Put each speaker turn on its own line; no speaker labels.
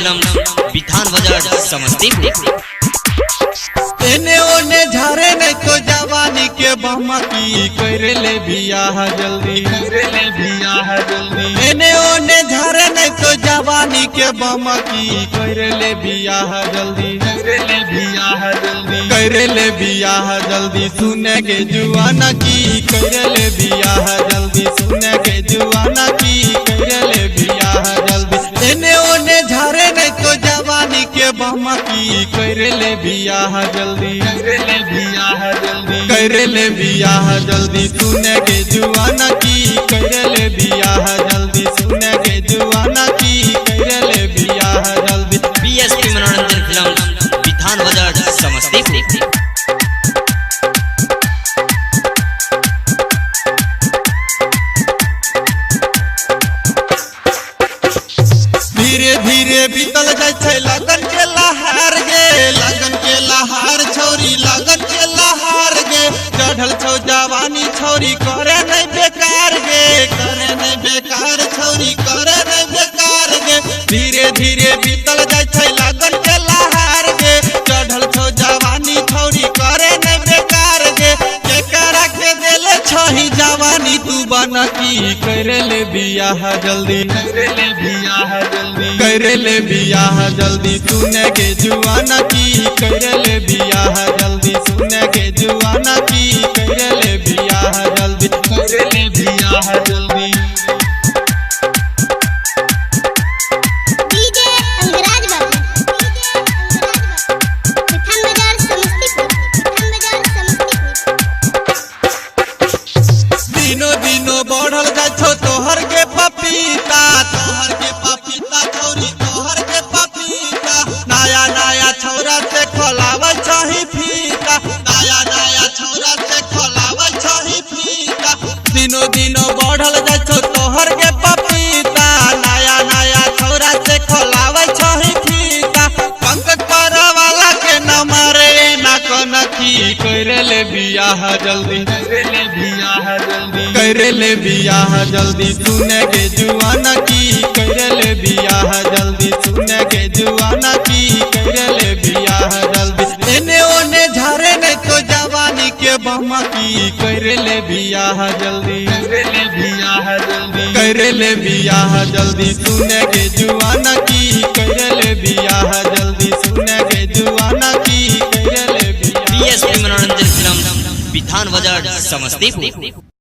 Film विधान बाजार समस्तीपुर।
एने ओने झारे नहीं तो जवानी के बम्मा की करे ले बियाह जल्दी, करे ले बियाह जल्दी। एने ओने झारे नहीं तो जवानी के बम्मा की करे ले बियाह जल्दी, करे ले बियाह जल्दी, करे ले बियाह जल्दी। सुने के जुआना की करे ले बियाह जल्दी, सुने के जुआना की करे ले बियाह जल्दी। एने ओने झारे नहीं तो जवानी के बम्मा की करे ले बियाह जल्दी, करे ले बियाह जल्दी, करे ले बियाह जल्दी। सुने के जुआना की करे ले बियाह जल्दी, सुने के जुआना की करे ले बियाह जल्दी।
बीएसपी मनोरंजन फिल्म विधान बाजार समस्तीपुर।
धीरे धीरे बीतल जाए लगन के लहार गे, लगन के लहार छौरी, लगन के लहार गे। चढ़ल छौ जवानी छौरी करे नहीं बेकार गे, करे नहीं बेकार छौरी, करे नहीं बेकार गे। धीरे धीरे बीतल जाए लगन के लहार गे, चढ़ल छौ जवानी छौरी करे नहीं बेकार गे। केकरा के देले छही जवानी तू बना की करे ले बियाह जल्दी, करे ले बियाह जल्दी, करे ले बियाह जल्दी। सुने के जुआना की करे ले बियाह जल्दी, सुने के जुआना की करे ले बियाह जल्दी, करे ले बियाह जल्दी।
डीजे अंगराज बाबू, विधान बाजार समस्तीपुर, विधान बाजार समस्तीपुर।
दिनो दिनो बढ़ल जा छो तोहर के पपीता, तोहर के पपीता छौरी, तोहर के पपीता। नया नया छौरा से खोलावे छही फीता, नया नया छौरा से खोलावे छही फीता। दिनो दिनो बढ़ल जा छो तोहर के पपीता, नया नया छौरा से खोलावे छही फीता। पंकज परवाला के न मारे ना कनखी करे ले बियाह जल्दी, करे ले बियाह जल्दी, करे ले बियाह जल्दी। सुने के जुआना की करे ले बियाह जल्दी, सुने के जुआना की करे ले बियाह जल्दी। एने ओने झारे नहीं तो जवानी के बम्मा की करे ले बियाह जल्दी, करे ले बियाह जल्दी, करे ले बियाह जल्दी। सुने के जुआना की करे ले बियाह जल्दी, सुने के जुआना की करे ले बियाह।
बीएसपी मनोरंजन फिल्म विधान बाजार समस्तीपुर।